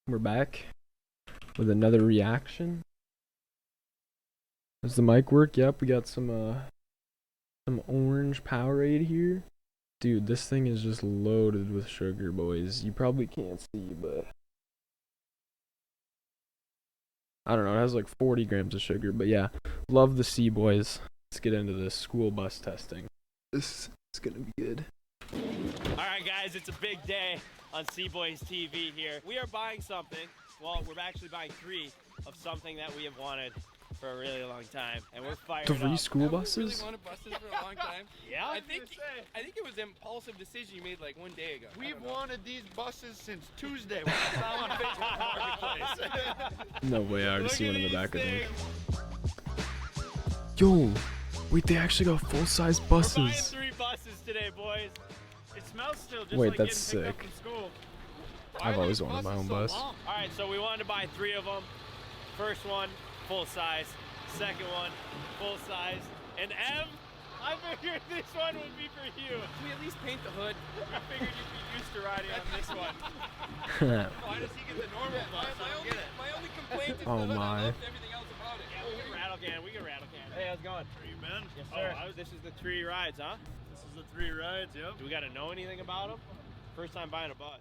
We're back with another reaction. Does the mic work? Yep, we got some orange Powerade here. Dude, this thing is just loaded with sugar, boys. You probably can't see, but I don't know, it has like 40 grams of sugar, but yeah. Love the C-Boys. Let's get into this school bus testing. This is gonna be good. Alright guys, it's a big day on CboysTV here. We are buying something. Well, we're actually buying 3 of something that we have wanted for a really long time, and we're fired up. 3 school buses? We really wanted buses for a long time. Yeah? I think it was an impulsive decision you made like one day ago. We've wanted these buses since Tuesday when I saw them on Facebook Marketplace. No way, I already see one in the back of them. Yo, wait, they actually got full-size buses. We're buying 3 buses today, boys. It smells still just Wait, like that's getting picked sick. up from school. I've always wanted my own bus. Alright, so we wanted to buy 3 of them. First one, full size. Second one, full size. And Em, I figured this one would be for you. Can we at least paint the hood? I figured you'd be used to riding on this one. Why does he get the normal bus? My only complaint is Oh the hood. my. I loved everything else about it. Yeah, we can rattle can. We can rattle can. Hey, how's it going? Are you men? Yes, sir. This is the 3 rides, huh? This is the 3 rides, yep. Do we gotta know anything about them? First time buying a bus.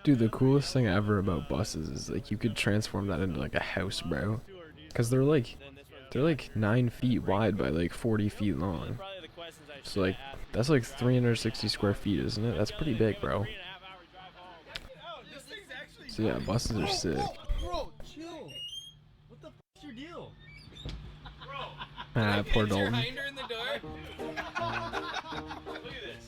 Dude, the coolest thing ever about buses is like you could transform that into like a house, bro. Cause they're like 9 feet wide by like 40 feet long. So like that's like 360 square feet, isn't it? That's pretty big, bro. So yeah, buses are sick. Bro, chill. What the f***'s your deal? Ah, poor Is your Dalton. hinder in the door? Look at this.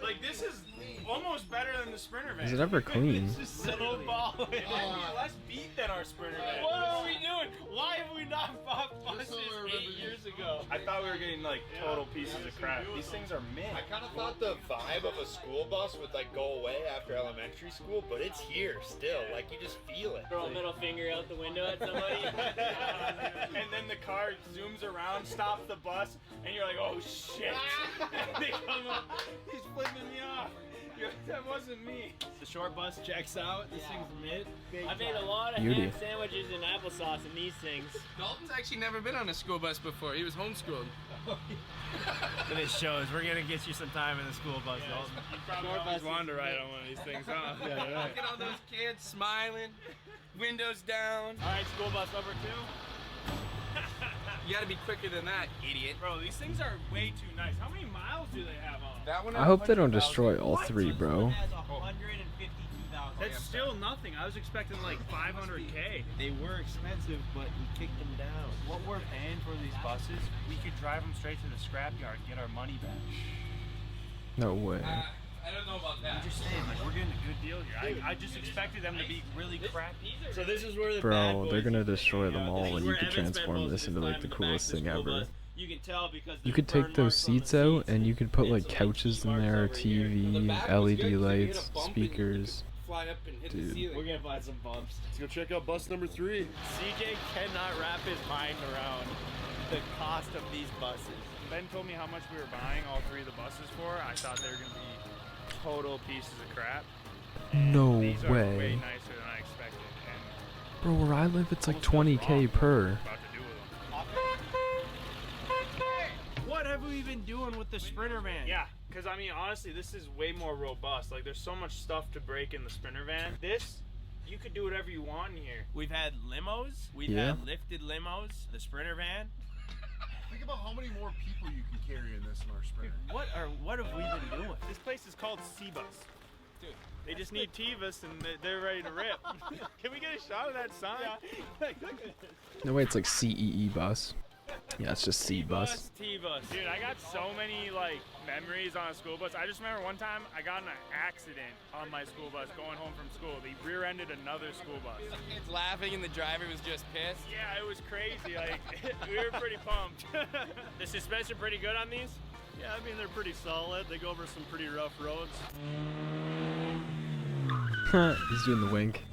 Like, this is almost better than the Sprinter van. Is it ever clean? It's just so balling. It might be less beat than our Sprinter van. What are we doing? Why have we not bought buses 8 years ago? I thought we were getting like total pieces of crap. These things are mint. I kind of thought the vibe of a school bus would like go away after elementary school, but it's here still. Like you just feel it. Throw a middle finger out the window at somebody. And then the car zooms around, stops the bus, and you're like, oh shit. And they come up, he's flipping me off. You're like, that wasn't me. The short bus checks out. This thing's mint. I made a lot of Beauty. ham sandwiches and applesauce in these things. Dalton's actually never been on a school bus before. He was homeschooled. And it shows. We're gonna get you some time in the school bus, Dalton. You probably always wanted to ride on one of these things, huh? Look at all those kids smiling, windows down. All right, school bus number 2. You gotta be quicker than that, idiot. Bro, these things are way too nice. How many miles do they have on them? That one I hope they don't destroy all 3, bro. That's still nothing. I was expecting like 500K. They were expensive, but we kicked them down. What we're paying for these buses, we could drive them straight to the scrapyard and get our money back. No way. I don't know about that. I'm just saying, like, we're getting a good deal here. I just expected them to be really crappy. So this is where the bad Bro, boys they're gonna usually destroy hang them out. all, This is and where you could Evan spent transform most this of into his like the time in back coolest of the thing school ever. bus. You can tell because You there's could burn take those marks on the seats out seats. and you could put And like so, couches in marks there, over here. The TV, back was LED good 'cause if you hit lights, a bump and you speakers. fly up and hit the Dude. ceiling. We're gonna find some bumps. Let's go check out bus number 3. CJ cannot wrap his mind around the cost of these buses. Ben told me how much we were buying all 3 of the buses for. I thought they were gonna be total pieces of crap. No These are way way. nicer than I expected. And Bro, where I live, it's like almost feels 20K wrong per. what we're about to do with them. What have we been doing with the Sprinter van? Yeah, because I mean, honestly, this is way more robust. Like, there's so much stuff to break in the Sprinter van. This, you could do whatever you want in here. We've had limos. We've Yeah. had lifted limos. The Sprinter van. Think about how many more people you can carry in this in our Sprinter. What have we been doing? This place is called CBus. Dude, they just need Tivas and they're ready to rip. Can we get a shot of that sign? Like, look at this. No way, it's like CEE bus. Yeah, it's just C bus. T-bus. Dude, I got so many like memories on a school bus. I just remember one time I got in an accident on my school bus going home from school. They rear-ended another school bus. Kids laughing and the driver was just pissed. Yeah, it was crazy. Like, we were pretty pumped. The suspension pretty good on these? Yeah, I mean, they're pretty solid. They go over some pretty rough roads. He's doing the wink.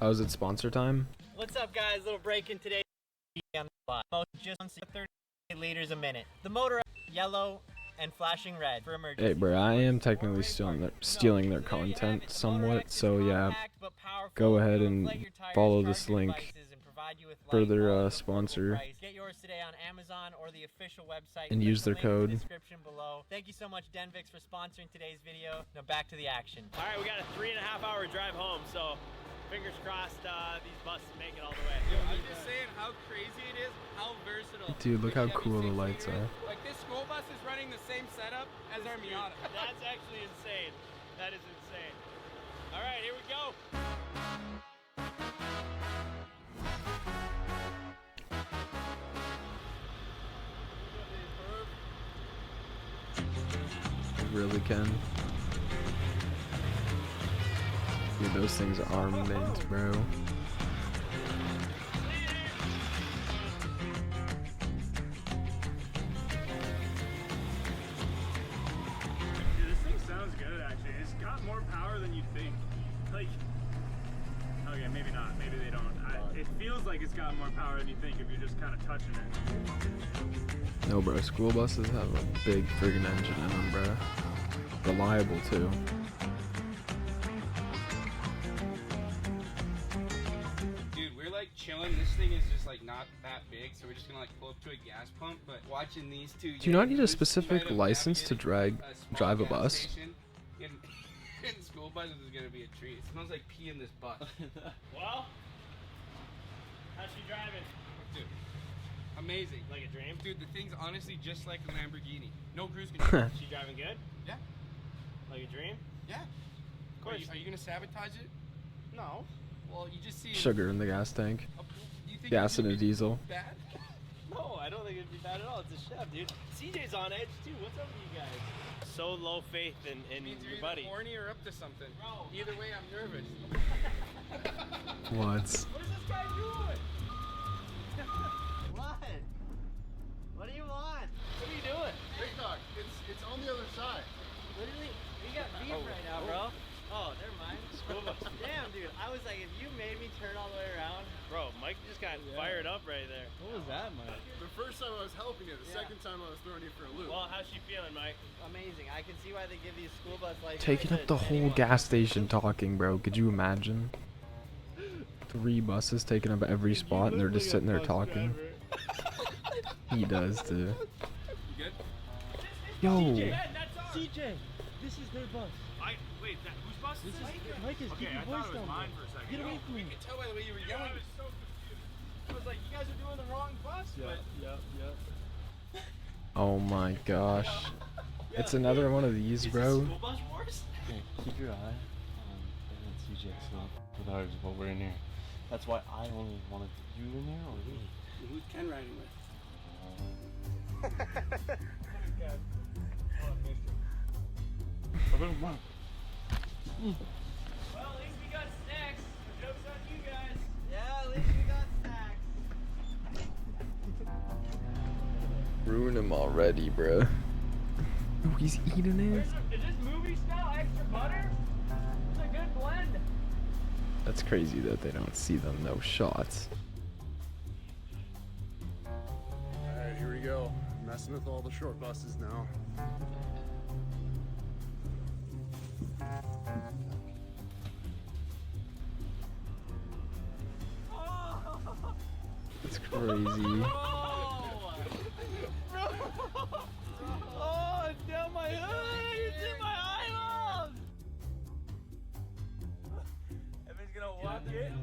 Oh, is it sponsor time? What's up, guys? Little break in today on the spot. Just 30 liters a minute. The motor yellow and flashing red for emergency. Hey, bro, I am technically stealing their content somewhat, so yeah. But power powerful, go ahead it'll and inflate your tires, follow charge this your link devices, and provide you with for light their all at a sponsor. price. Get yours today on Amazon or the official website. And Click use the their link in the code. description below. Thank you so much, Denvix, for sponsoring today's video. Now back to the action. All right, we got a 3.5 hour drive home, so fingers crossed these buses make it all the way. Yo, I'm just saying how crazy it is, how versatile. Dude, look how Chevy cool the 6 lights liter is. are. Like this school bus is running the same setup as our Miata. That's actually insane. That is insane. All right, here we go. You really can. Dude, those things are mint, bro. Dude, this thing sounds good actually. It's got more power than you'd think. Like, okay, maybe not. Maybe they don't. It feels like it's got more power than you think if you're just kind of touching it. No, bro, school buses have a big friggin' engine in them, bro. Reliable, too. Dude, we're like chilling. This thing is just like not that big, so we're just gonna like pull up to a gas pump. But watching these two. Do you not need a yahoos specific try to license to navigate a small drive a gas bus? station in school buses is gonna be a treat. It smells like pee in this bus. Well, how's she driving? Dude, amazing. Like a dream? Dude, the thing's honestly just like a Lamborghini. No cruise control. She driving good? Yeah. Like a dream? Yeah. Of course. Are you gonna sabotage it? No. Well, you just see Sugar in the gas tank. You think Gas it's in gonna a be diesel. Bad? No, I don't think it'd be bad at all. It's a Chev, dude. CJ's on edge too. What's up with you guys? So low faith in Means you're your either buddy. horny or up to something. Bro. Either way, I'm nervous. What? What is this guy doing? What? What do you want? What are you doing? TikTok, it's on the other side. Literally, we got beef right now, bro. Oh, never mind. Damn, dude. I was like, if you made me turn all the way around. Bro, Mike just got fired up right there. What was that, Mike? The first time I was helping you, the second time I was throwing you for a loop. Well, how's she feeling, Mike? Amazing. I can see why they give these school bus licenses. Taking up the whole gas station talking, bro. Could you imagine? 3 buses taking up every spot and they're just sitting there talking. He does too. You good? Yo, CJ, this is their bus. Wait, whose bus is this? Mike is Okay, I thought it was mine for a second. Get away from me. I can tell by the way you were I yelling. was so confused. I was like, you guys are doing the wrong bus. But oh my gosh. It's another one of these, bro. School bus wars? Keep your eye on CJ's stuff with ours while we're in here. That's why I only wanted you in there or me. Who's Ken riding with? I better run. Well, at least we got snacks. The joke's on you guys. Yeah, at least we got snacks. Ruin him already, bro. Oh, he's eating it. Is this movie style extra butter? It's a good blend. That's crazy that they don't see them, no shots. Alright, here we go. Messing with all the short buses now. That's crazy. Oh, it's down my it's in my eyeballs. Everyone's gonna walk in.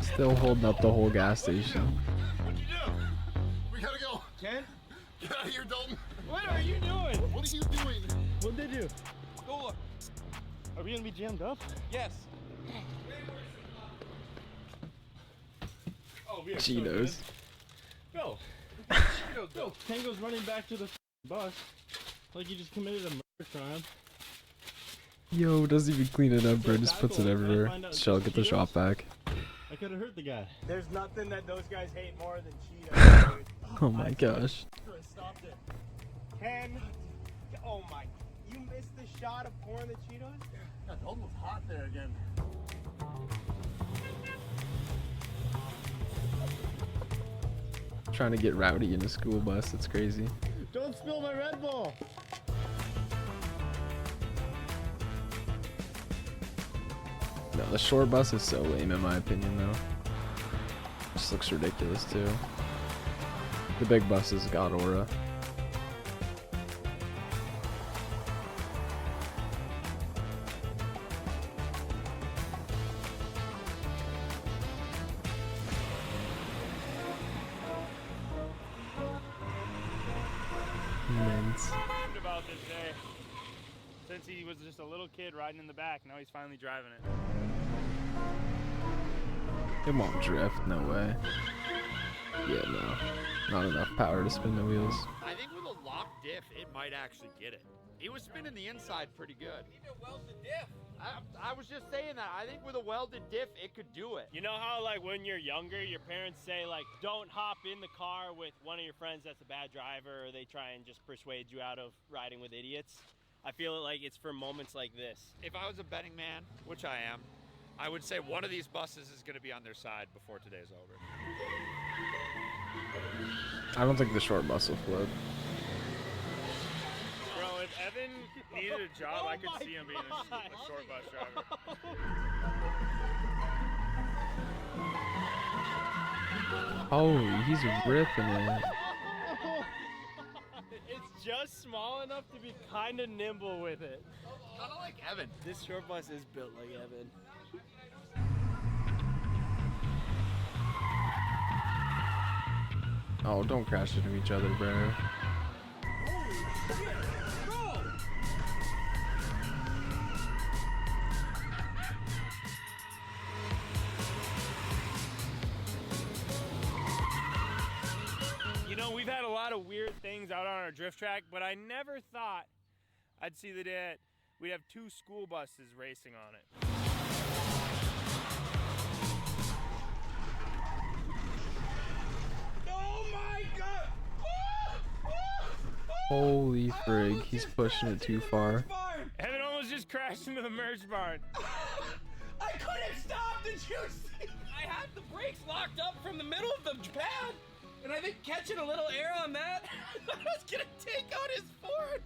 Still holding up the whole gas station. What'd you do? We gotta go. Ken, Get out of here, Dalton. what are you doing? What are you doing? What'd they do? Go look. Are we gonna be jammed up? Yes. oh, we are Cheetos. Go. Go. Tango's running back to the bus like he just committed a murder crime. Yo, doesn't even clean it up, bro. Just puts it everywhere. Shall get the shop vac. I could have hurt the guy. There's nothing that those guys hate more than Cheetos, dude. Oh my gosh. Stopped it. Ken, oh my, you missed the shot of pouring the Cheetos? God, Dalton was hot there again. Trying to get rowdy in a school bus. It's crazy. Don't spill my Red Bull. No, the short bus is so lame in my opinion though. Just looks ridiculous too. The big buses got aura. About this day. Since he was just a little kid riding in the back, now he's finally driving it. It won't drift, no way. Yeah, no. Not enough power to spin the wheels. I think with a locked diff, it might actually get it. He was spinning the inside pretty good. Need a welded diff. I was just saying that. I think with a welded diff, it could do it. You know how like when you're younger, your parents say like, don't hop in the car with one of your friends that's a bad driver, or they try and just persuade you out of riding with idiots? I feel like it's for moments like this. If I was a betting man, which I am, I would say one of these buses is going to be on their side before today's over. I don't think the short bus will flip. Bro, if Evan needed a job, I could see him being a short bus driver. Oh, he's ripping it. It's just small enough to be kind of nimble with it. Kind of like Evan. This short bus is built like Evan. Oh, don't crash into each other, bro. You know, we've had a lot of weird things out on our drift track, but I never thought I'd see the day that we'd have 2 school buses racing on it. Oh my God! Holy frig, he's pushing it too far. Evan almost just crashed into the merch barn. I couldn't stop, did you see? I had the brakes locked up from the middle of the pad, and I think catching a little air on that, I was gonna take out his Ford.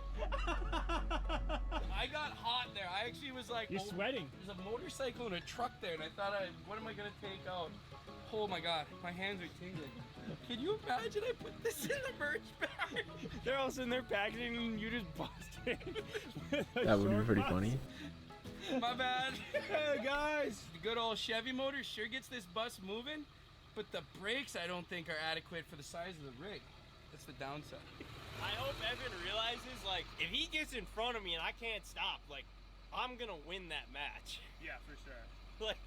I got hot there. I actually was like, You're sweating. There's a motorcycle and a truck there, and I thought, what am I gonna take out? Oh my God, my hands are tingling. Can you imagine I put this in the merch bag? They're all sitting there packaging and you just busted. That would be pretty funny. My bad. Hey guys. The good old Chevy motor sure gets this bus moving, but the brakes I don't think are adequate for the size of the rig. That's the downside. I hope Evan realizes, like, if he gets in front of me and I can't stop, like, I'm gonna win that match. Yeah, for sure. Like,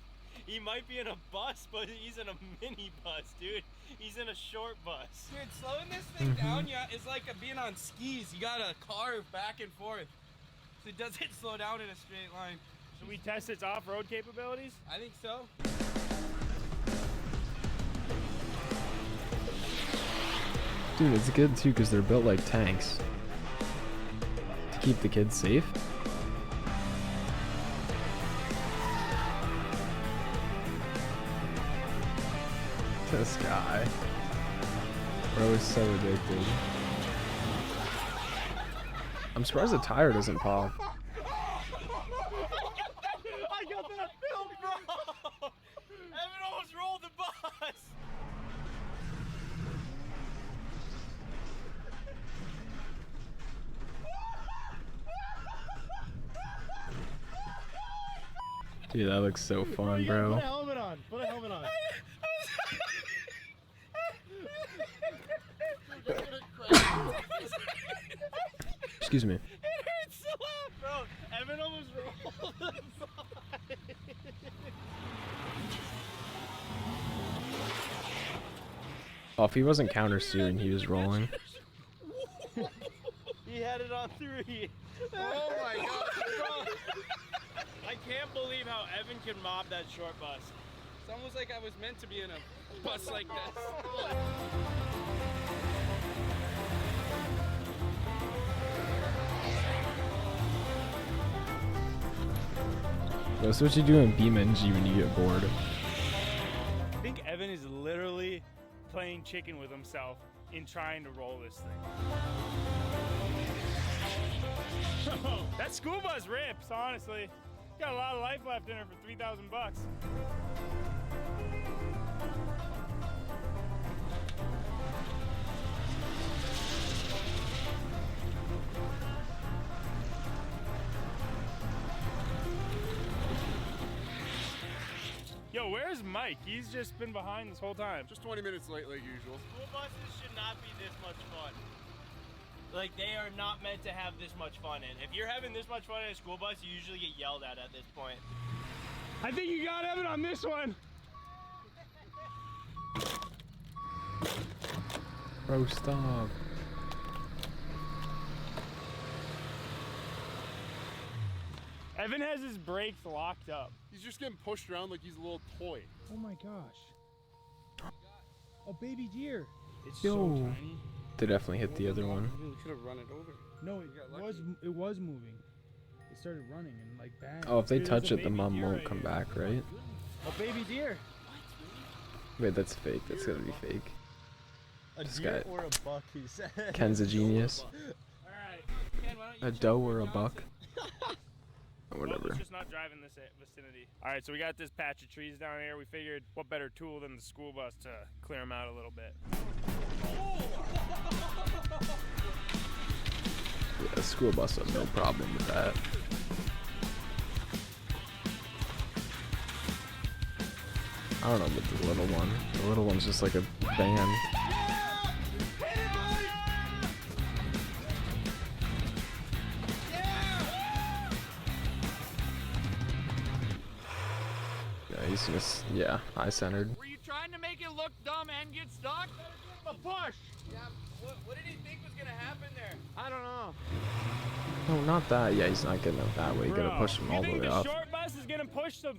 he might be in a bus, but he's in a mini bus, dude. He's in a short bus. Dude, slowing this thing down, yeah, is like being on skis. You gotta carve back and forth, so it doesn't slow down in a straight line. Should we test its off-road capabilities? I think so. Dude, it's good too because they're built like tanks. To keep the kids safe. This guy. Bro is so addicted. I'm surprised the tire doesn't pop. I got that film, bro! Evan almost rolled the bus! Dude, that looks so fun, bro. Put a helmet on. Put a helmet on. Excuse me. It hurts so bad, bro. Evan almost rolled the bus. Oh, if he wasn't counter steering, he was rolling. He had it on 3. Oh my God. Bro, I can't believe how Evan can mob that short bus. It's almost like I was meant to be in a bus like this. That's what you do in BeamNG when you get bored. I think Evan is literally playing chicken with himself in trying to roll this thing. That school bus rips, honestly. Got a lot of life left in her for 3,000 bucks. Yo, where's Mike? He's just been behind this whole time. Just 20 minutes late like usual. School buses should not be this much fun. Like, they are not meant to have this much fun in. If you're having this much fun in a school bus, you usually get yelled at this point. I think you got Evan on this one. Bro, stop. Evan has his brakes locked up. He's just getting pushed around like he's a little toy. Oh my gosh. A baby deer. It's Yo. so tiny. They definitely hit the other one. We could have run it over. No, it was moving. It started running and like bang. Oh, if they Dude, touch there's a it, the baby mom deer won't right come here. back, right? A baby deer. Wait, that's fake. That's gotta be fake. A This deer guy- or a buck, he said. Ken's a genius. Alright. Ken, why don't you A check doe where or a John's buck? at? Or Well, whatever. let's just not drive in this vicinity. Alright, so we got this patch of trees down here. We figured what better tool than the school bus to clear them out a little bit. Yeah, a school bus has no problem with that. I don't know about the little one. The little one's just like a van. Yeah, he's just, yeah, eye-centered. Were you trying to make it look dumb and get stuck? A push. Yeah. What did he think was gonna happen there? I don't know. No, not that. Yeah, he's not getting up that way. You gotta push him all the You way think the up. short bus is gonna push the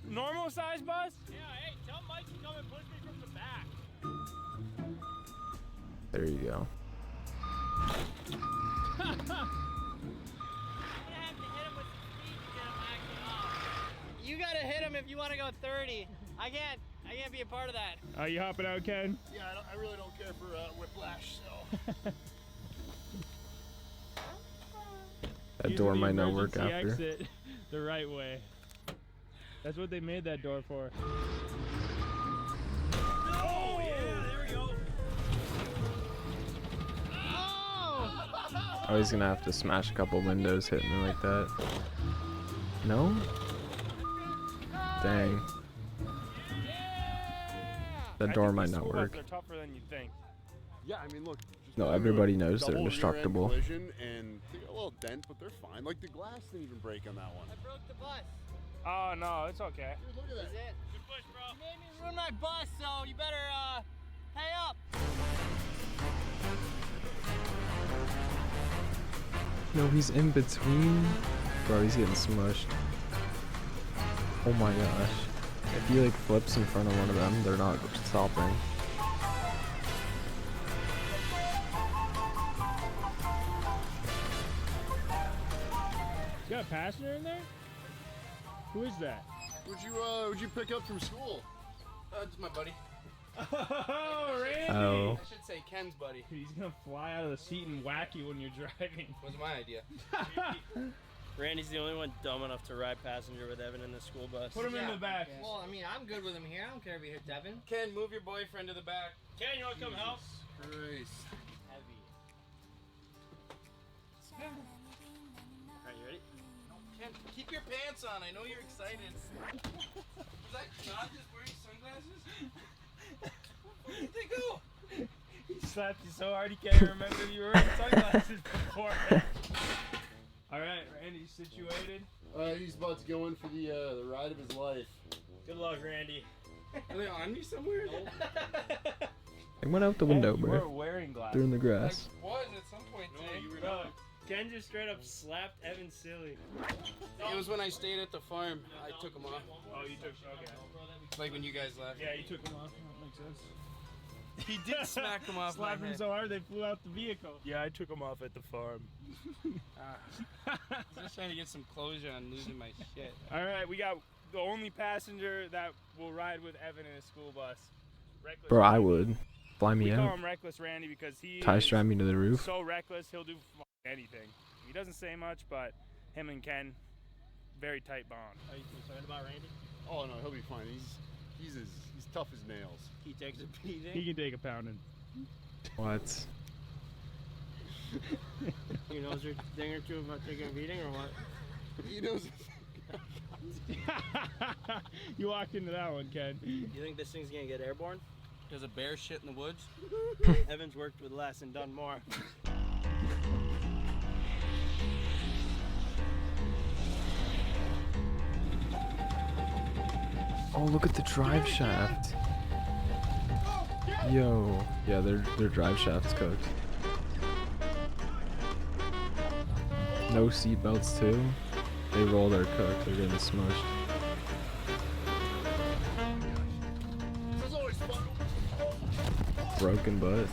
normal size bus? Yeah, hey, tell Mike to come and push me from the back. There you go. You gotta hit him if you want to go 30. I can't be a part of that. Are you hopping out, Ken? Yeah, I really don't care for whiplash, so. That Using door the might not work emergency after. Exit the right way. That's what they made that door for. Oh, yeah, there we go. Oh, he's gonna have to smash a couple windows hitting it like that. No? Dang. That door might not work. They're tougher than you think. Yeah, I mean, look. Just No, put everybody a knows they're double rear-end indestructible. collision and they got a little dent, but they're fine. Like the glass didn't even break on that one. I broke the bus. Oh no, it's okay. Dude, look at that. Is it? Good push, bro. You made me ruin my bus, so you better pay up. No, he's in between. Bro, he's getting smushed. Oh my gosh. If he like flips in front of one of them, they're not stopping. You got a passenger in there? Who is that? Would you pick up from school? It's my buddy. Oh, Randy! Oh. I should say Ken's buddy. He's gonna fly out of the seat and whack you when you're driving. Wasn't my idea. Randy's the only one dumb enough to ride passenger with Evan in the school bus. Put him in the back. Well, I mean, I'm good with him here. I don't care if he hits Devin. Ken, move your boyfriend to the back. Ken, you want to come help? Christ. Heavy. Alright, you ready? Ken, keep your pants on. I know you're excited. Was that not just wearing sunglasses? Where did they go? He slapped you so hard he can't remember you were wearing sunglasses before. Alright, Randy's situated. He's about to go in for the ride of his life. Good luck, Randy. Are they on me somewhere? They went out the window, You were bro. wearing glasses. They're in the grass. I was at some point today. you were not. Ken just straight up slapped Evan silly. It was when I stayed at the farm. I took them off. Oh, you took, okay. Like when you guys left. Yeah, you took them off. That makes sense. He did smack them off my Slapped them head. so hard they flew out the vehicle. Yeah, I took them off at the farm. I was just trying to get some closure on losing my shit. Alright, we got the only passenger that will ride with Evan in a school bus. Reckless Bro, I Randy. would. Fly We me call out. him Reckless Randy because he Tie is strap me to the roof. so reckless he'll do anything. He doesn't say much, but him and Ken, very tight bond. Are you concerned about Randy? Oh no, he'll be fine. He's tough as nails. He takes a beating. He can take a pounding. What? He knows a thing or two about taking a beating, or what? He knows. You walked into that one, Ken. You think this thing's gonna get airborne? There's a bear shit in the woods. Evan's worked with less and done more. Oh, look at the drive shaft. Yo, yeah, their drive shaft's cooked. No seat belts too. They roll their cook. They're getting smushed. This is always fun. Broken butt.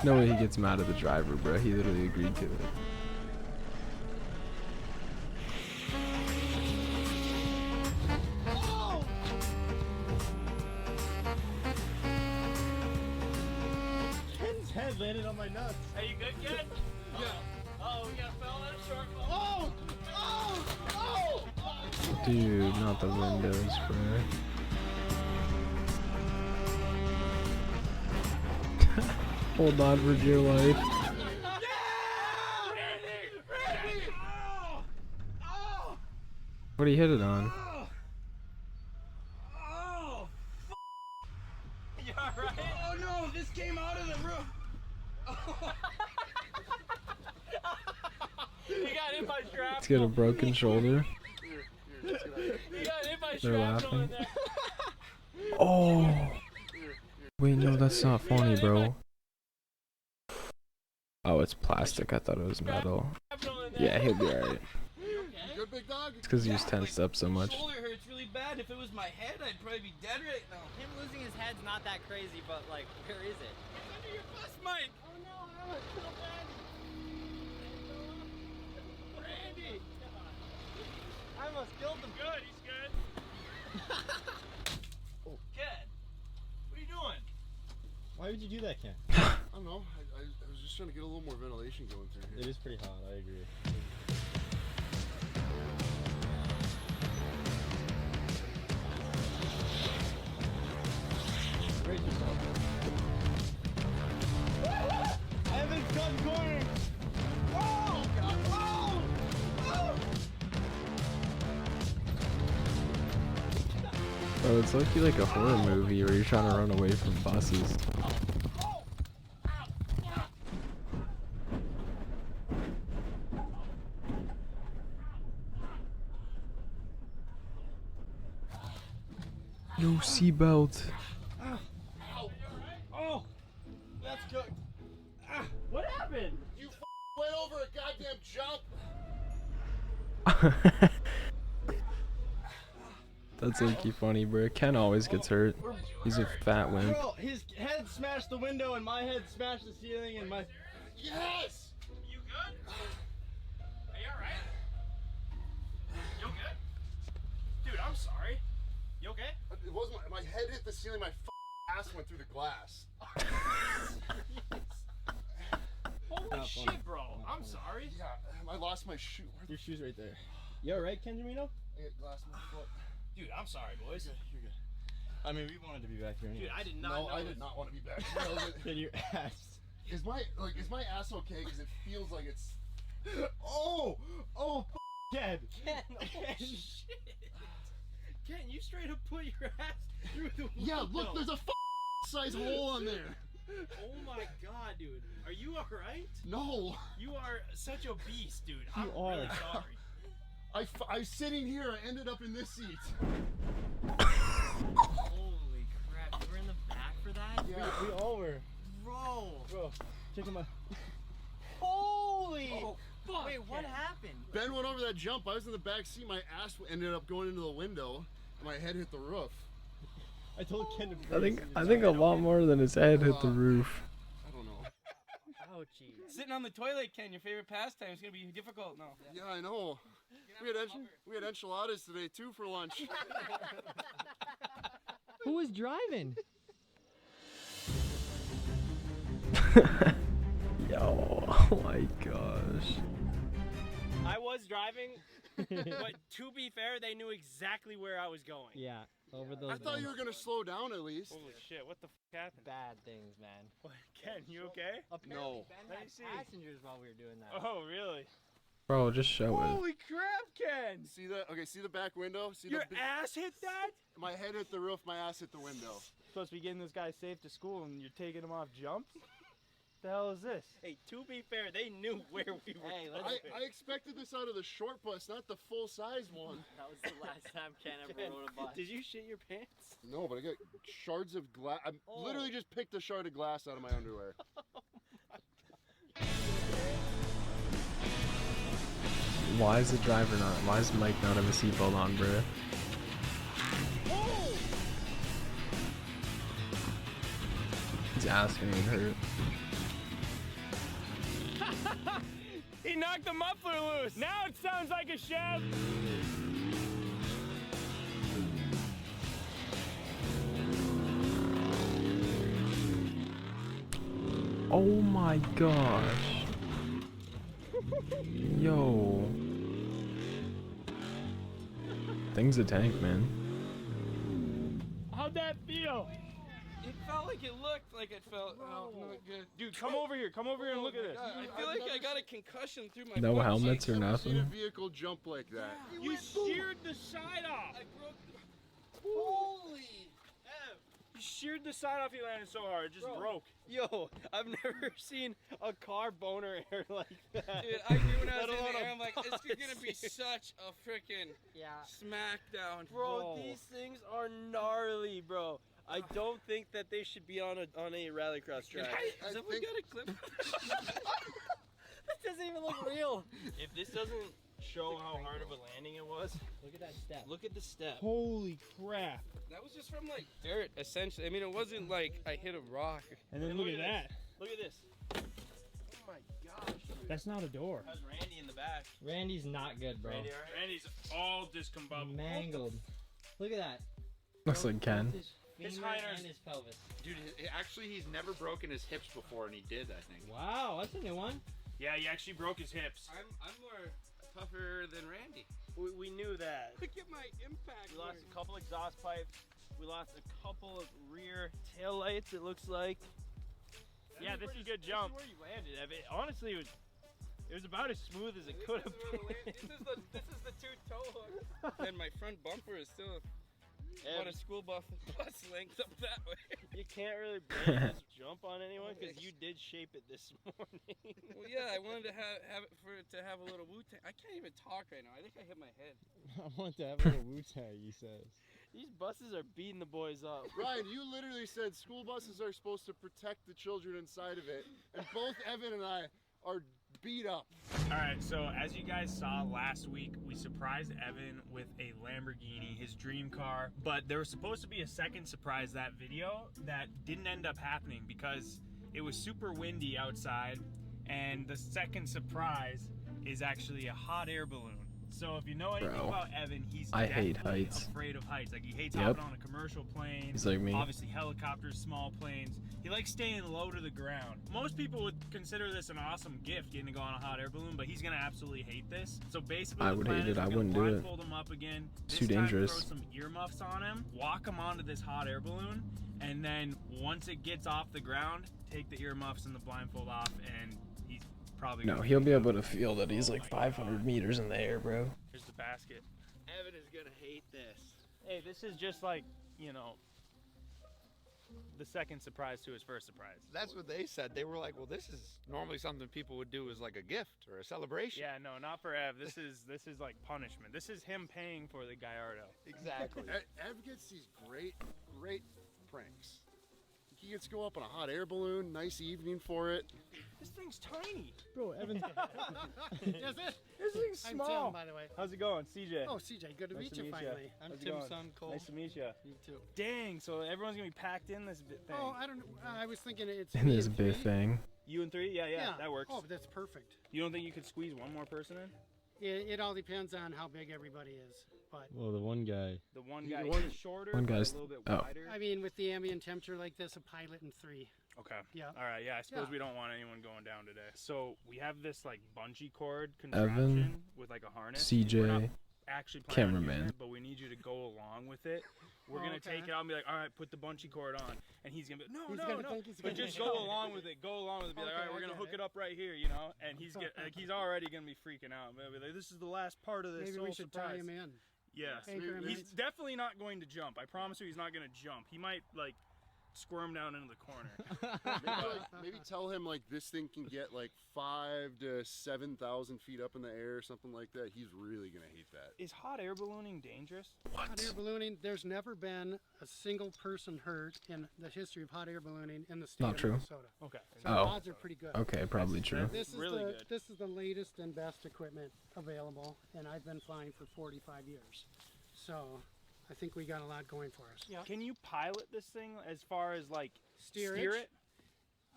No way he gets mad at the driver, bro. He literally agreed to it. Ken's head landed on my nuts. Are you good, kid? Yeah. Oh, we got fell in a short fall. Dude, not the windows, bro. Hold on for dear life. What do you hit it on? You alright? Oh no, this came out of the roof. You got hit by shrapnel. Let's get a broken shoulder. You got hit by They're shrapnel in laughing. there. Oh! Wait, no, that's not funny, bro. Oh, it's plastic. I thought it was metal. Yeah, he'll be alright. Good big dog. It's because he was tensed up so My much. shoulder hurts really bad. If it was my head, I'd probably be dead right now. Him losing his head's not that crazy, but like, where is it? It's under your bus, Mike. Oh no, I almost killed Randy. Randy! I almost killed him. Good, he's good. Kid, what are you doing? Why would you do that, Ken? I don't know. I was just trying to get a little more ventilation going through here. It is pretty hot, I agree. Brace yourself. Evan's cut corner! Oh, God. Oh! Oh! Bro, it's like a horror movie where you're trying to run away from buses. No seatbelt. Oh! That's cooked. Ah, what happened? You went over a goddamn jump. That's like funny, bro. Ken always gets hurt. He's a fat wimp. Bro, his head smashed the window and my head smashed the ceiling and my... Yes! You good? Are you alright? You good? Dude, I'm sorry. You okay? It wasn't my head hit the ceiling. My ass went through the glass. Holy shit, bro. I'm sorry. Yeah, I lost my shoe. Your shoe's right there. You alright, Ken Jamino? I got glass in my foot. Dude, I'm sorry, boys. You're good. I mean, we wanted to be back here anyway. Dude, I did not No, know I this. did not want to be back. Then your ass. Is my ass okay? Because it feels like it's. Oh! Ken! Ken, oh shit. Ken, you straight up put your ass through the window. Yeah, look, there's a size hole on there. Oh my god, dude. Are you alright? No, You are such a beast, dude. I'm You are. really sorry. I was sitting here. I ended up in this seat. Holy crap. You were in the back for that? Yeah. We all were. Bro. Check him out. Holy. Oh, fuck. Wait, what Ken. happened? Ben went over that jump. I was in the back seat. My ass ended up going into the window. And my head hit the roof. I told Ken to I think a lot more than his head hit the roof. I don't know. Ouchie. Sitting on the toilet, Ken, your favorite pastime, is going to be difficult now. Yeah, I know. We had enchiladas today too for lunch. Who was driving? Yo, oh my gosh. I was driving, but to be fair, they knew exactly where I was going. Yeah, over those. I thought you were gonna slow down at least. Holy shit, what the f happened? Bad things, man. What, Ken, you okay? Apparently, Ben Let had me see. passengers while we were doing that. Oh, really? Bro, just show it. Holy crap, Ken! See that? Okay, see the back window? See Your the ass hit that? My head hit the roof, my ass hit the window. Supposed to be getting this guy safe to school and you're taking him off jumps? The hell is this? Hey, to be fair, they knew where we were. Hey, let's. I expected this out of the short bus, not the full-size one. That was the last time Ken ever rode a bus. Did you shit your pants? No, but I got shards of glass. I literally just picked a shard of glass out of my underwear. Why is the driver not? Why is Mike not have a seatbelt on, bro? He's asking me hurt. He knocked the muffler loose. Now it sounds like a Chev. Oh my gosh. Yo. Thing's a tank, man. How'd that feel? It felt like it looked like it felt. Oh, not good. Dude, come over here. Come over here and look at this. I feel like I got a concussion through my No butt helmets cheeks. or I've seen a nothing. vehicle jump like that. You sheared the side off. I broke the... Holy... You sheared the side off. You landed so hard. It just broke. Yo, I've never seen a car boner air like that. Dude, I knew when I was Let in alone the a air, I'm like, it's gonna be such a freaking smackdown. Bro, these things are gnarly, bro. I don't think that they should be on a rallycross track. Has someone got a clip? That doesn't even look real. If this doesn't show how hard of a landing it was, Look at that step. look at the step. Holy crap. That was just from like dirt, essentially. I mean, it wasn't like I hit a rock. And then look at that. Look at this. Oh my gosh. That's not a door. How's Randy in the back? Randy's not good, bro. Randy, all right? Randy's all discombobulated. Mangled. Look at that. Looks like Ken. His His femur hinders- and his pelvis. Dude, actually, he's never broken his hips before, and he did, I think. Wow, that's a new one. Yeah, he actually broke his hips. I'm more tougher than Randy. We knew that. Look at my impact. We lost a couple exhaust pipes. We lost a couple of rear tail lights, it looks like. Yeah, this is a good jump. This is where you landed. I mean, honestly, it was about as smooth as it could have been. This is the two toe hooks. And my front bumper is still about a school bus length up that way. You can't really blame this jump on anyone because you did shape it this morning. Well, yeah, I wanted to have it for it to have a little Wu-Tang. I can't even talk right now. I think I hit my head. I want to have a little Wu-Tang, he says. These buses are beating the boys up. Ryan, you literally said school buses are supposed to protect the children inside of it, and both Evan and I are beat up. All right, so as you guys saw last week, we surprised Evan with a Lamborghini, his dream car, but there was supposed to be a second surprise that video that didn't end up happening because it was super windy outside, and the second surprise is actually a hot air balloon. So if you know anything Bro, about Evan, he's I hate definitely heights. afraid of heights. Like he hates Yep. hopping on a commercial plane. He's like me. Obviously helicopters, small planes. He likes staying low to the ground. Most people would consider this an awesome gift, getting to go on a hot air balloon, but he's gonna absolutely hate this. So basically, I the would plan hate is it. I we're gonna wouldn't do it. blindfold him up again. It's too This time dangerous. Throw some earmuffs on him, walk him onto this hot air balloon, and then once it gets off the ground, take the earmuffs and the blindfold off, and he's probably No, gonna he'll be able to feel that he's like 500 meters in the air, bro. Here's the basket. Evan is gonna hate this. Hey, this is just like, you know, the second surprise to his first surprise. That's what they said. They were like, well, this is normally something people would do as like a gift or a celebration. Yeah, no, not for Ev. This is like punishment. This is him paying for the Gallardo. Exactly. Ev gets these great pranks. He gets to go up on a hot air balloon, nice evening for it. This thing's tiny. Bro, Evan's... Is it? This thing's I'm small. Tim, by the way. How's it going, CJ? Oh, CJ, good to Nice meet to you meet finally. ya. I'm How's it Tim's going? son, Cole. Nice to meet you. You too. Dang, so everyone's gonna be packed in this thing. Oh, I don't know. I was thinking it's In me this and bit three. thing. You and three? Yeah, that works. Oh, but that's perfect. You don't think you could squeeze one more person in? It all depends on how big everybody is. But Well, the one guy. The one guy is shorter, One but guy's- a little bit oh. wider. I mean, with the ambient temperature like this, a pilot in 3. Okay. Yeah. All right. Yeah. I suppose Yeah. we don't want anyone going down today. So we have this like bungee cord Evan, contraption with like a harness. CJ, We're not actually planning on using cameraman. it, but we need you to go along with it. We're gonna okay. take it out and be like, all right, put the bungee cord on, and he's gonna be, no, He's no, gonna no, think he's but gonna just jump. go along with it. Go along with it. Be like, all Okay, right, we're I gonna get hook it. it up right here, you know. And he's he's already gonna be freaking out. Maybe like, this is the last part of this. Maybe whole we should tie surprise. him in. Yes, Anchor him he's in. definitely not going to jump. I promise you, he's not gonna jump. He might like squirm down into the corner. Maybe tell him like this thing can get like 5,000 to 7,000 feet up in the air or something like that. He's really gonna hate that. Is hot air ballooning dangerous? Hot air ballooning, there's never been a single person hurt in the history of hot air ballooning in the state Not of true. Minnesota. Okay. So Oh. the odds are pretty good. Okay, probably true. This is really the good. this is the latest and best equipment available, and I've been flying for 45 years. So I think we got a lot going for us. Yeah. Can you pilot this thing as far as like Steer it?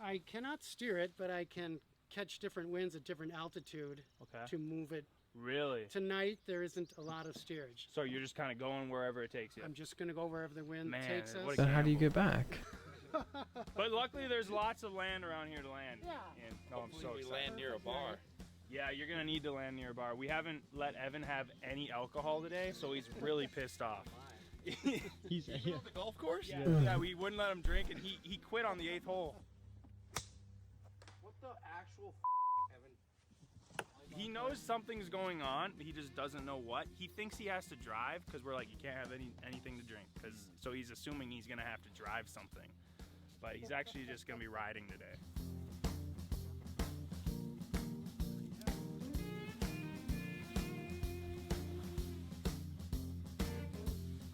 I cannot steer it, but I can catch different winds at different altitude Okay. to move it. Really? Tonight there isn't a lot of steerage. So you're just kind of going wherever it takes you. I'm just going to go wherever the wind Man, takes us. what a Then how do you gamble. get back? But luckily, there's lots of land around here to land. Yeah. And, oh, I'm so we excited. land near a bar. Yeah, you're gonna need to land near a bar. We haven't let Evan have any alcohol today, so he's really pissed off. He's The golf course? Yeah, we wouldn't let him drink, and he quit on the 8th hole. What the actual Evan? He knows something's going on. He just doesn't know what. He thinks he has to drive because we're like, you can't have anything to drink. So he's assuming he's gonna have to drive something, but he's actually just gonna be riding today.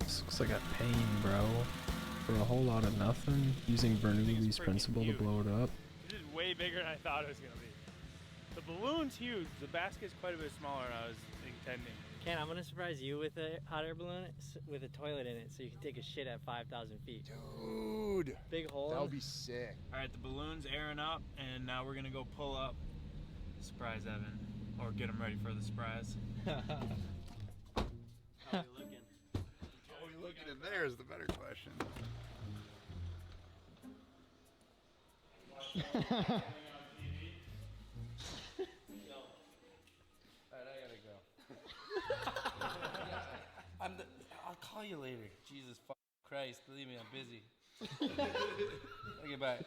This looks like a pain, bro. For a whole lot of nothing, using Bernoulli's principle to blow it up. This is way bigger than I thought it was gonna be. The balloon's huge. The basket's quite a bit smaller than I was intending. Ken, I'm gonna surprise you with a hot air balloon with a toilet in it, so you can take a shit at 5,000 feet. Dude, Big hole. that would be sick. All right, the balloon's airing up, and now we're gonna go pull up. Surprise Evan, or get him ready for the surprise. How are you looking? How are you looking in there is the better question. I'll call you later. Jesus Christ, believe me, I'm busy. I'll get back.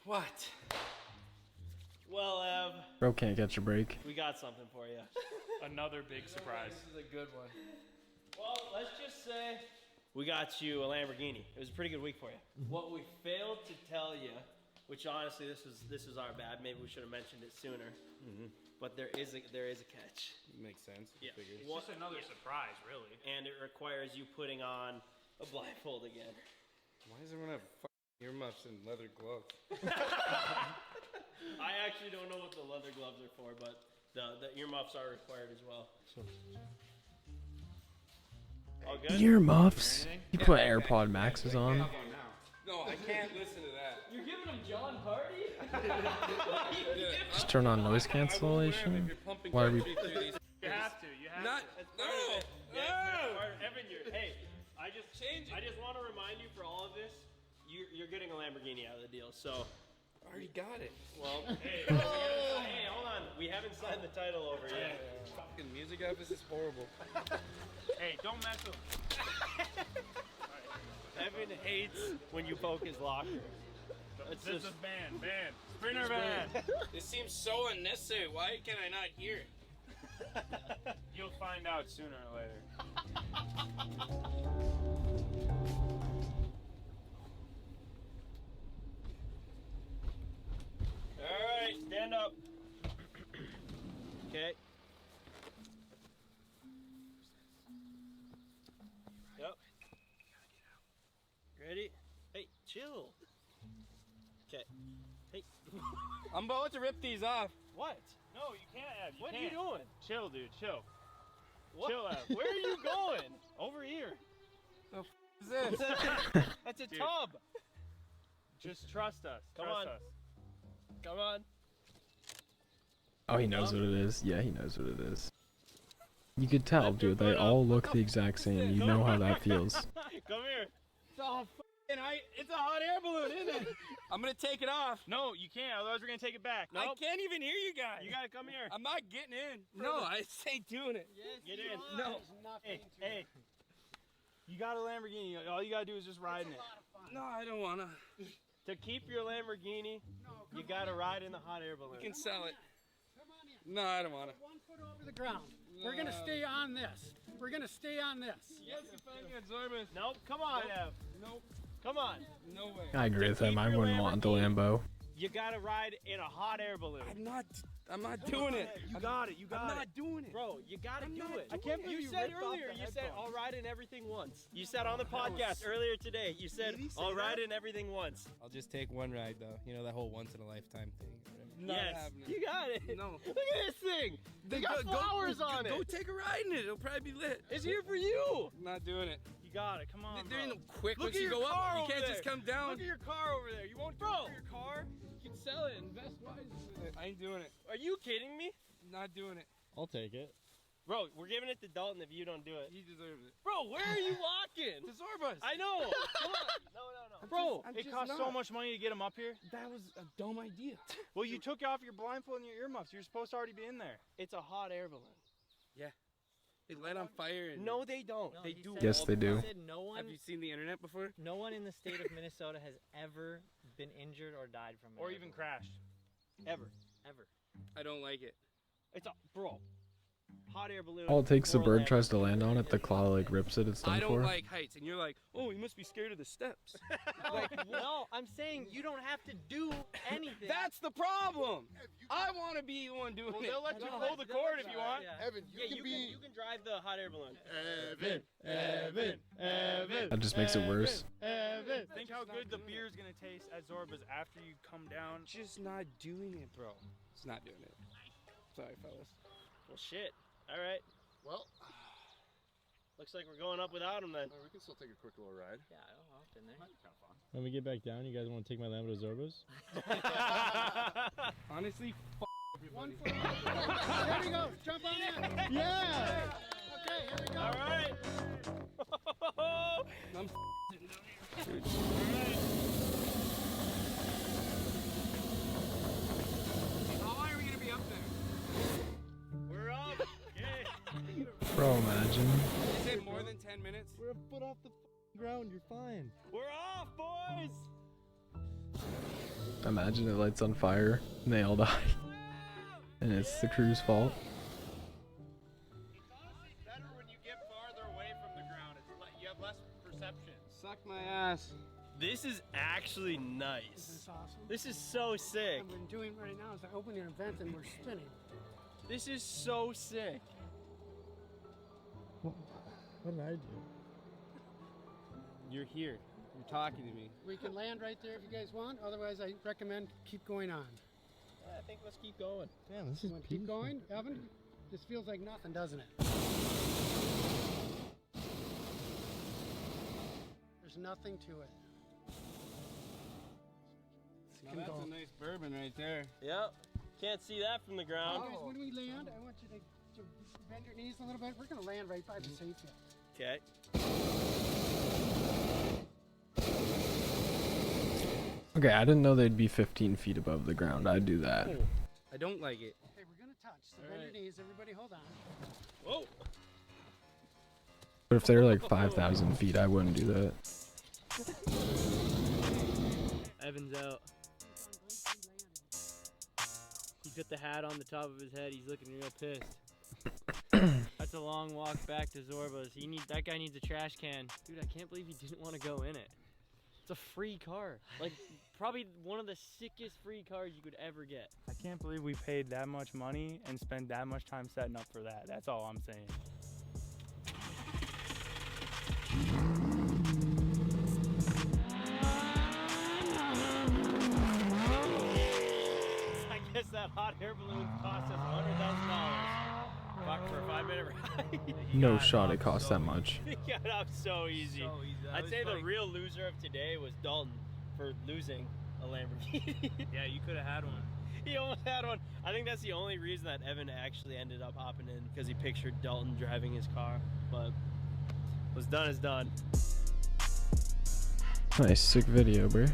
What? Well, Ev, Bro can't catch a break. we got something for you. Another big surprise. This is a good one. Well, let's just say we got you a Lamborghini. It was a pretty good week for you. What we failed to tell you, which honestly this was our bad. Maybe we should have mentioned it sooner. But there is a catch. Makes sense. Yeah. It's just another surprise, really. And it requires you putting on a blindfold again. Why does everyone have earmuffs and leather gloves? I actually don't know what the leather gloves are for, but the earmuffs are required as well. All good? Earmuffs? You put AirPod Maxes on? No, I can't listen to that. You're giving him John Hardy? Just turn on noise cancellation? Why are we... You have to. You have Not. to. No. Evan, hey, I just want to remind you for all of this, you're getting a Lamborghini out of the deal. So, I already got it. well, hey, hold on. We haven't signed the title over yet. Fucking music office is horrible. Hey, don't mess with him. Evan hates when you poke his locker. This is ban. Sprinter ban. This seems so unnecessary. Why can I not hear it? You'll find out sooner or later. All right, stand up. Okay. Yep. Ready? Hey, chill. Okay. Hey. I'm about to rip these off. What? No, you can't have. What are you doing? Chill, dude. Chill. What? Chill out. Where are you going? Over here. Is this? That's a Dude. tub. Just trust us. Come Trust on. us. Come on. Oh, he knows what it is. Yeah, he knows what it is. You could tell, dude. They all look the exact same. You know how that feels. Come here. It's all it's a hot air balloon, isn't it? I'm gonna take it off. No, you can't. Otherwise, we're gonna take it back. I can't even hear you guys. You gotta come here. I'm not getting in. No, I ain't doing it. Yes, Get you in. are. No. There's nothing Hey, to hey. it. You got a Lamborghini. All you gotta do is just ride in it. No, I don't wanna. To keep your Lamborghini, No, you come gotta on. ride in the hot air balloon. You can sell it. Come on in. No, I don't wanna. 1 foot over the ground. We're gonna stay on this. We're gonna stay on this. Yes, if I can absorb Nope, come on, Ev. Nope. Come on. No way. I agree with him. I Keep your wouldn't want the Lamborghini. Lambo. You gotta ride in a hot air balloon. I'm not doing it. You got it. You got I'm it. not doing it. Bro, you gotta do it. I can't believe you you said ripped off earlier, the you said, headphones. I'll ride in everything once. You said on the podcast earlier today, you said, Did he say I'll ride that? in everything once. I'll just take one ride though. You know that whole once in a lifetime thing. Not yes, happening. you got it. No. Look at this thing. They got flowers on it. Go take a ride in it. It'll probably be lit. It's here for you. I'm not doing it. You got it. Come on, There ain't bro. no quick Look once at you your go car up. You over can't there. just come down. Look at your car over there. You won't do it for your car? You can sell it. Invest wisely with it. I ain't doing it. Are you kidding me? Not doing it. I'll take it. Bro, we're giving it to Dalton if you don't do it. He deserves it. Bro, where are you walking? To Zorbas. I know. Come on. No. Bro, I'm it just costs so not. much money to get him up here. That was a dumb idea. Well, you took off your blindfold and your earmuffs. You're supposed to already be in there. It's a hot air balloon. They light on fire. And No, they don't. No, They he do. said- Yes, they do. He said no one, Have you seen the internet before? no one in the state of Minnesota has ever been injured or died from it. Or even crashed. Ever. Ever. I don't like it. It's a bro. Hot air balloon. All it takes, the or bird land. tries to land on it, the claw like rips it, it's I done don't for. like heights, and you're like, oh, you must be scared of the steps. No, I'm saying you don't have to do anything. That's the problem. I want to be the one doing Well, it. they'll let you No, pull the cord if you want. Yeah. Evan, you Yeah, can you be. can you can drive the hot air balloon. Evan. That just makes it worse. Think how good the beer is gonna taste at Zorba's after you come down. Just not doing it, bro. It's not doing it. Sorry, fellas. Well, shit. All right. Well, Looks like we're going up without him then. we can still take a quick little ride. Yeah, I don't know. I've been there. When we get back down, you guys want to take my Lambo to Zorba's? Honestly, One foot over the ground. There we go. Jump on in. Yeah! Okay, here we go. All right. I'm How high are we gonna be up there? We're up. Okay. Bro, imagine. Is it more than 10 minutes? We're a foot off the ground, you're fine. We're off, boys. Imagine it lights on fire and they all die. And it's the crew's fault. It's honestly better when you get farther away from the ground. You have less perception. Suck my ass. This is actually This nice. is awesome. This is so sick. What we're doing right now is I'm opening an event and we're spinning. This is so sick. What did I do? You're here. You're talking to me. We can land right there if you guys want. Otherwise, I recommend keep going on. I think let's keep going. Damn, this You is want to keep peaceful. going, Evan? This feels like nothing, doesn't it? There's nothing to it. Now Can that's go. a nice bourbon right there. Yep. Can't see that from the ground. Guys, when we land, I want you to bend your knees a little bit. We're going to land right by the safety. Okay. Okay, I didn't know they'd be 15 feet above the ground. I'd do that. I don't like it. Okay, we're going to touch. So bend your knees. Everybody hold on. Whoa. But if they're like 5,000 feet, I wouldn't do that. Evan's out. He put the hat on the top of his head. He's looking real pissed. That's a long walk back to Zorba's. That guy needs a trash can. Dude, I can't believe he didn't want to go in it. It's a free car. Like, probably one of the sickest free cars you could ever get. I can't believe we paid that much money and spent that much time setting up for that. That's all I'm saying. I guess that hot air balloon cost us $100,000. Fuck, for a 5-minute ride. No shot it costs that much. He got up so easy. I'd say the real loser of today was Dalton for losing a Lamborghini. Yeah, you could have had one. He almost had one. I think that's the only reason that Evan actually ended up hopping in, because he pictured Dalton driving his car. But what's done is done. Nice, sick video, bro.